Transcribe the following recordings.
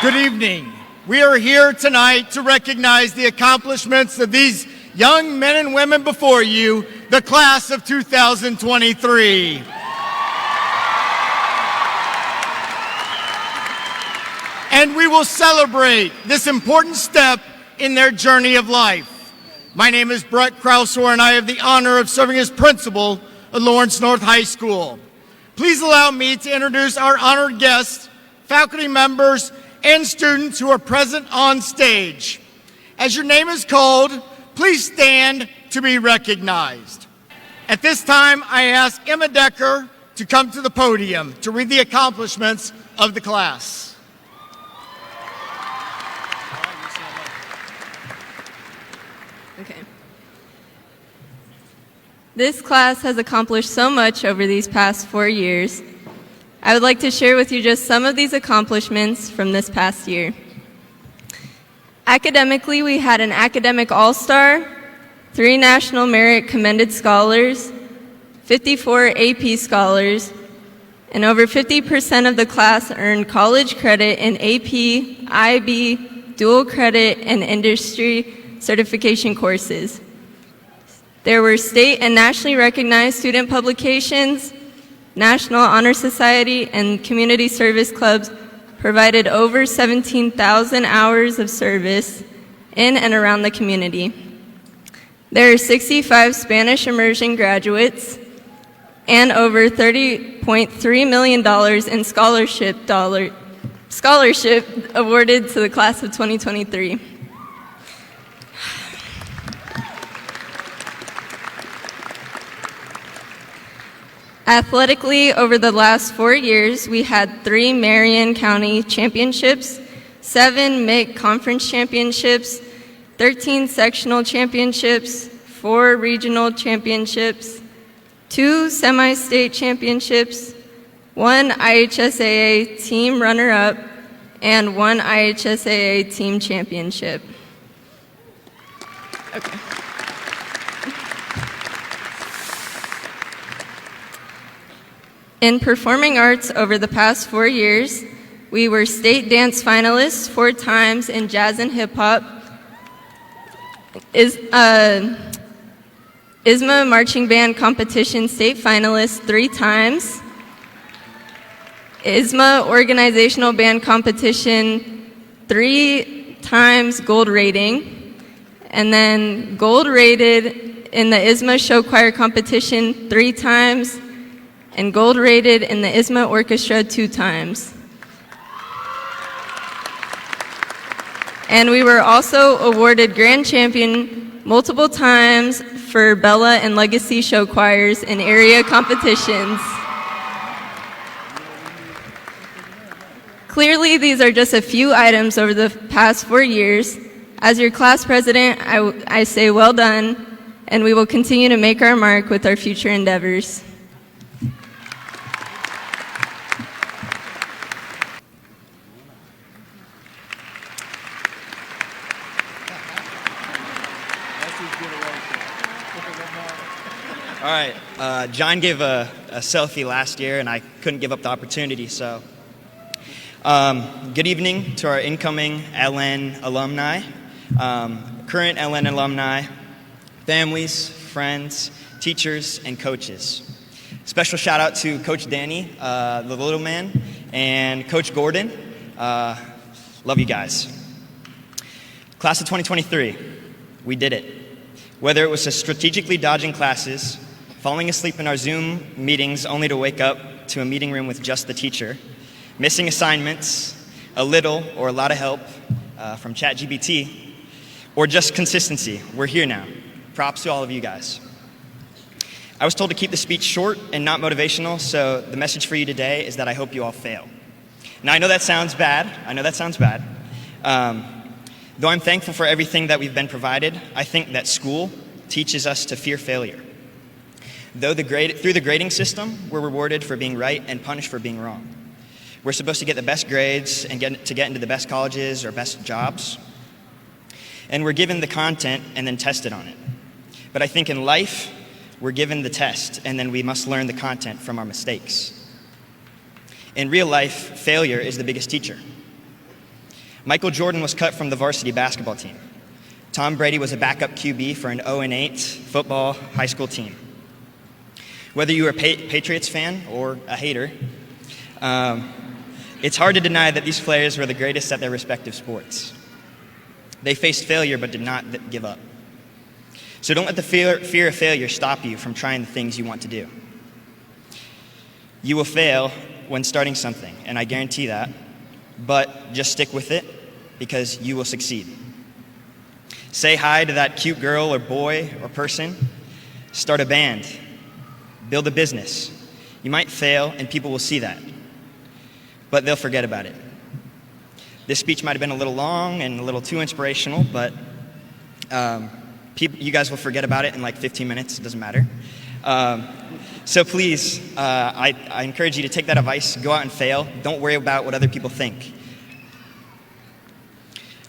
Good evening. We are here tonight to recognize the accomplishments of these young men and women before you, the class of 2023. And we will celebrate this important step in their journey of life. My name is Brett Krausor, and I have the honor of serving as principal at Lawrence North High School. Please allow me to introduce our honored guests, faculty members, and students who are present on stage. As your name is called, please stand to be recognized. At this time, I ask Emma Decker to come to the podium to read the accomplishments of the class. Okay. This class has accomplished so much over these past 4 years. I would like to share with you just some of these accomplishments from this past year. Academically, we had an academic all-star, 3 National Merit Commended Scholars, 54 AP Scholars, and over 50% of the class earned college credit in AP, IB, dual credit, and industry certification courses. There were state and nationally recognized student publications. National Honor Society and community service clubs provided over 17,000 hours of service in and around the community. There are 65 Spanish immersion graduates and over $30.3 million in scholarship awarded to the class of 2023. Athletically, over the last 4 years, we had 3 Marion County championships, 7 MIC conference championships, 13 sectional championships, 4 regional championships, 2 semi-state championships, 1 IHSAA team runner-up, and 1 IHSAA team championship. Okay. In performing arts over the past 4 years, we were state dance finalists 4 times in jazz and hip hop, ISMA marching band competition state finalists 3 times, ISMA organizational band competition 3 times gold rating, and then gold rated in the ISMA show choir competition 3 times, and gold rated in the ISMA Orchestra 2 times. And we were also awarded grand champion multiple times for Bella and Legacy show choirs in area competitions. Clearly, these are just a few items over the past 4 years. As your class president, I say well done, and we will continue to make our mark with our future endeavors. All right, John gave a selfie last year, and I couldn't give up the opportunity, so. Good evening to our incoming LN alumni, current LN alumni, families, friends, teachers, and coaches. Special shout out to Coach Danny, the little man, and Coach Gordon. Love you guys. Class of 2023, we did it. Whether it was strategically dodging classes, falling asleep in our Zoom meetings only to wake up to a meeting room with just the teacher, missing assignments, a little or a lot of help from ChatGPT, or just consistency, we're here now. Props to all of you guys. I was told to keep the speech short and not motivational, so the message for you today is that I hope you all fail. Now, I know that sounds bad. Though I'm thankful for everything that we've been provided, I think that school teaches us to fear failure. Through the grading system, we're rewarded for being right and punished for being wrong. We're supposed to get the best grades and get into the best colleges or best jobs. And we're given the content and then tested on it. But I think in life, we're given the test and then we must learn the content from our mistakes. In real life, failure is the biggest teacher. Michael Jordan was cut from the varsity basketball team. Tom Brady was a backup QB for an 0-8 football high school team. Whether you were a Patriots fan or a hater, it's hard to deny that these players were the greatest at their respective sports. They faced failure but did not give up. So don't let the fear of failure stop you from trying the things you want to do. You will fail when starting something, and I guarantee that, but just stick with it because you will succeed. Say hi to that cute girl or boy or person. Start a band. Build a business. You might fail and people will see that, but they'll forget about it. This speech might have been a little long and a little too inspirational, but you guys will forget about it in like 15 minutes. It doesn't matter. So please, I encourage you to take that advice. Go out and fail. Don't worry about what other people think.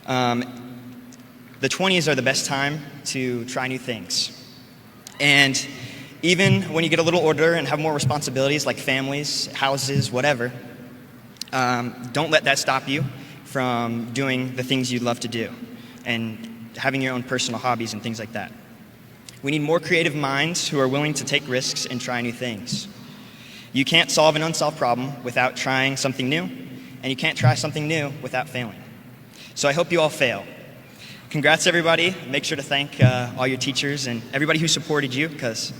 The 20s are the best time to try new things. And even when you get a little older and have more responsibilities like families, houses, whatever, don't let that stop you from doing the things you'd love to do and having your own personal hobbies and things like that. We need more creative minds who are willing to take risks and try new things. You can't solve an unsolved problem without trying something new, and you can't try something new without failing. So I hope you all fail. Congrats, everybody. Make sure to thank all your teachers and everybody who supported you, because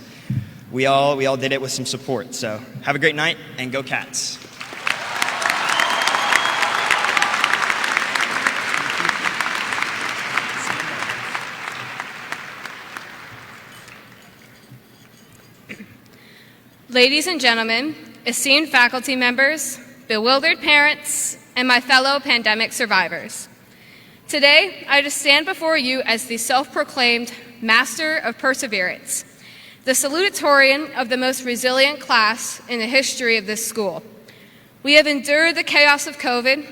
we all did it with some support. So have a great night, and go Cats. Ladies and gentlemen, esteemed faculty members, bewildered parents, and my fellow pandemic survivors. Today, I just stand before you as the self-proclaimed Master of Perseverance, the salutatorian of the most resilient class in the history of this school. We have endured the chaos of COVID,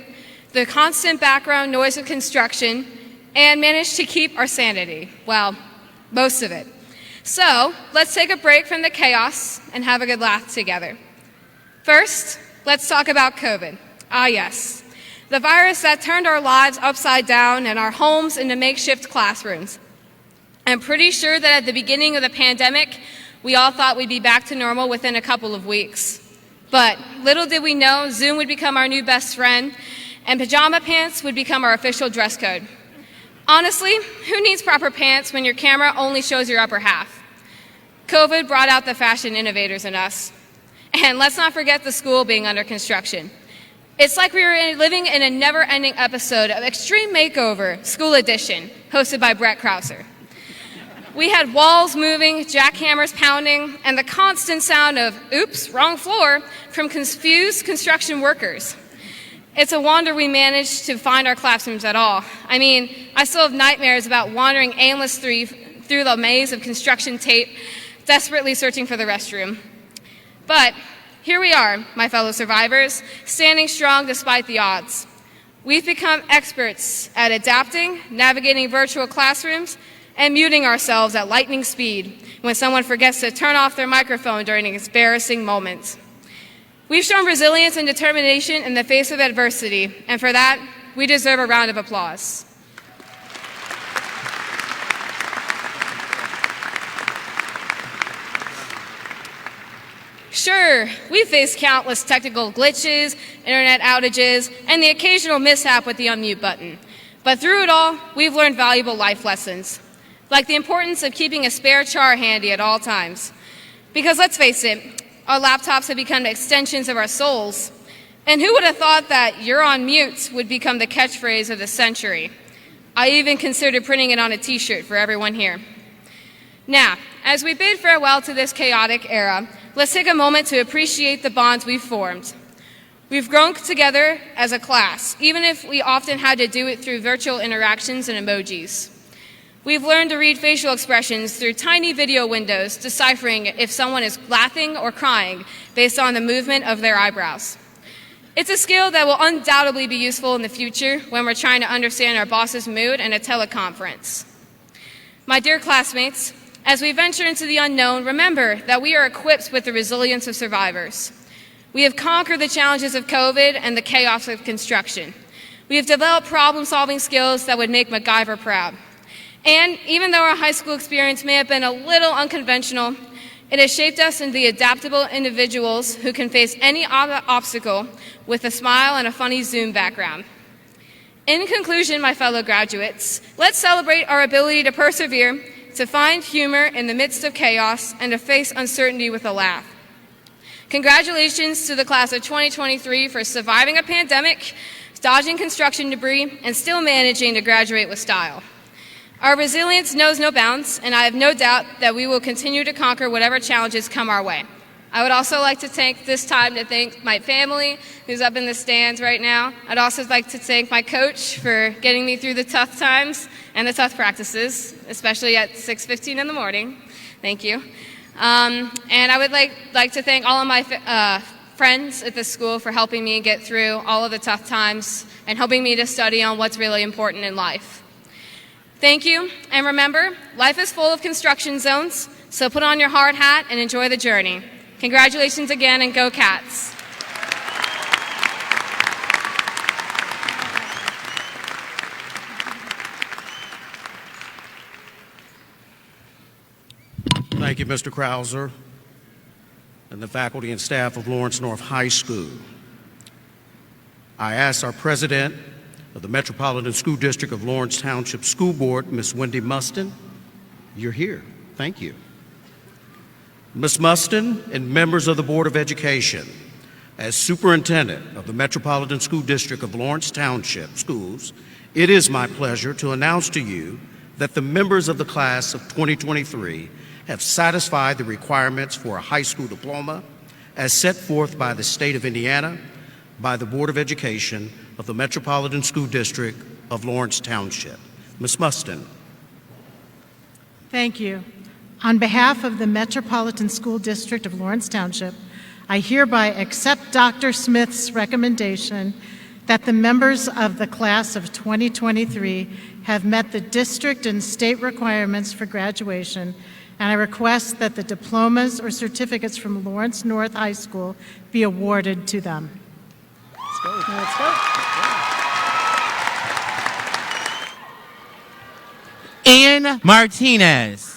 the constant background noise of construction, and managed to keep our sanity. Well, most of it. So, let's take a break from the chaos and have a good laugh together. First, let's talk about COVID. Ah, yes. The virus that turned our lives upside down and our homes into makeshift classrooms. I'm pretty sure that at the beginning of the pandemic, we all thought we'd be back to normal within a couple of weeks. But little did we know Zoom would become our new best friend and pajama pants would become our official dress code. Honestly, who needs proper pants when your camera only shows your upper half? COVID brought out the fashion innovators in us. And let's not forget the school being under construction. It's like we were living in a never-ending episode of Extreme Makeover, School Edition, hosted by Brett Krauser. We had walls moving, jackhammers pounding, and the constant sound of, oops, wrong floor, from confused construction workers. It's a wonder we managed to find our classrooms at all. I mean, I still have nightmares about wandering aimlessly through the maze of construction tape, desperately searching for the restroom. But here we are, my fellow survivors, standing strong despite the odds. We've become experts at adapting, navigating virtual classrooms, and muting ourselves at lightning speed when someone forgets to turn off their microphone during an embarrassing moment. We've shown resilience and determination in the face of adversity, and for that, we deserve a round of applause. Sure, we've faced countless technical glitches, internet outages, and the occasional mishap with the unmute button. But through it all, we've learned valuable life lessons, like the importance of keeping a spare char handy at all times. Because let's face it, our laptops have become extensions of our souls. And who would have thought that "you're on mute" would become the catchphrase of the century? I even considered printing it on a t-shirt for everyone here. Now, as we bid farewell to this chaotic era, let's take a moment to appreciate the bonds we've formed. We've grown together as a class, even if we often had to do it through virtual interactions and emojis. We've learned to read facial expressions through tiny video windows, deciphering if someone is laughing or crying based on the movement of their eyebrows. It's a skill that will undoubtedly be useful in the future when we're trying to understand our boss's mood in a teleconference. My dear classmates, as we venture into the unknown, remember that we are equipped with the resilience of survivors. We have conquered the challenges of COVID and the chaos of construction. We have developed problem-solving skills that would make MacGyver proud. And even though our high school experience may have been a little unconventional, it has shaped us into the adaptable individuals who can face any obstacle with a smile and a funny Zoom background. In conclusion, my fellow graduates, let's celebrate our ability to persevere, to find humor in the midst of chaos, and to face uncertainty with a laugh. Congratulations to the class of 2023 for surviving a pandemic, dodging construction debris, and still managing to graduate with style. Our resilience knows no bounds, and I have no doubt that we will continue to conquer whatever challenges come our way. I would also like to take this time to thank my family, who's up in the stands right now. I'd also like to thank my coach for getting me through the tough times and the tough practices, especially at 6:15 in the morning. Thank you. And I would like to thank all of my friends at the school for helping me get through all of the tough times and helping me to study on what's really important in life. Thank you, and remember, life is full of construction zones, so put on your hard hat and enjoy the journey. Congratulations again, and go Cats! Thank you, Mr. Krauser, and the faculty and staff of Lawrence North High School. I ask our president of the Metropolitan School District of Lawrence Township School Board, Ms. Wendy Mustin. You're here. Thank you. Ms. Mustin and members of the Board of Education, as superintendent of the Metropolitan School District of Lawrence Township Schools, it is my pleasure to announce to you that the members of the class of 2023 have satisfied the requirements for a high school diploma as set forth by the state of Indiana, by the Board of Education of the Metropolitan School District of Lawrence Township. Ms. Mustin. Thank you. On behalf of the Metropolitan School District of Lawrence Township, I hereby accept Dr. Smith's recommendation that the members of the class of 2023 have met the district and state requirements for graduation, and I request that the diplomas or certificates from Lawrence North High School be awarded to them. Let's go. Let's go. Ian Martinez.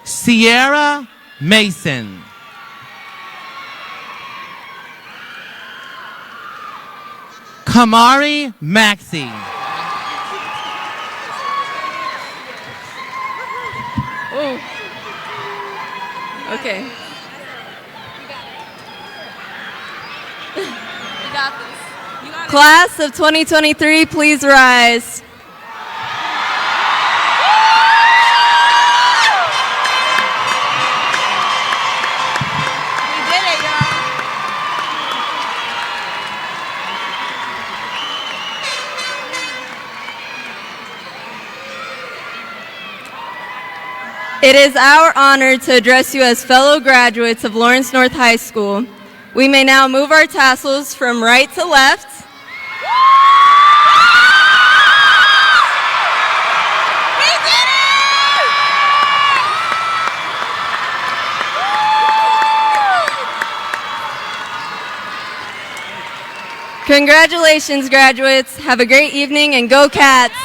Sierra Mason. Kamari Maxey. Oh. Okay. You got this. You got it. Class of 2023, please rise. We did it, y'all. It is our honor to address you as fellow graduates of Lawrence North High School. We may now move our tassels from right to left. We did it! Congratulations, graduates. Have a great evening and go Cats!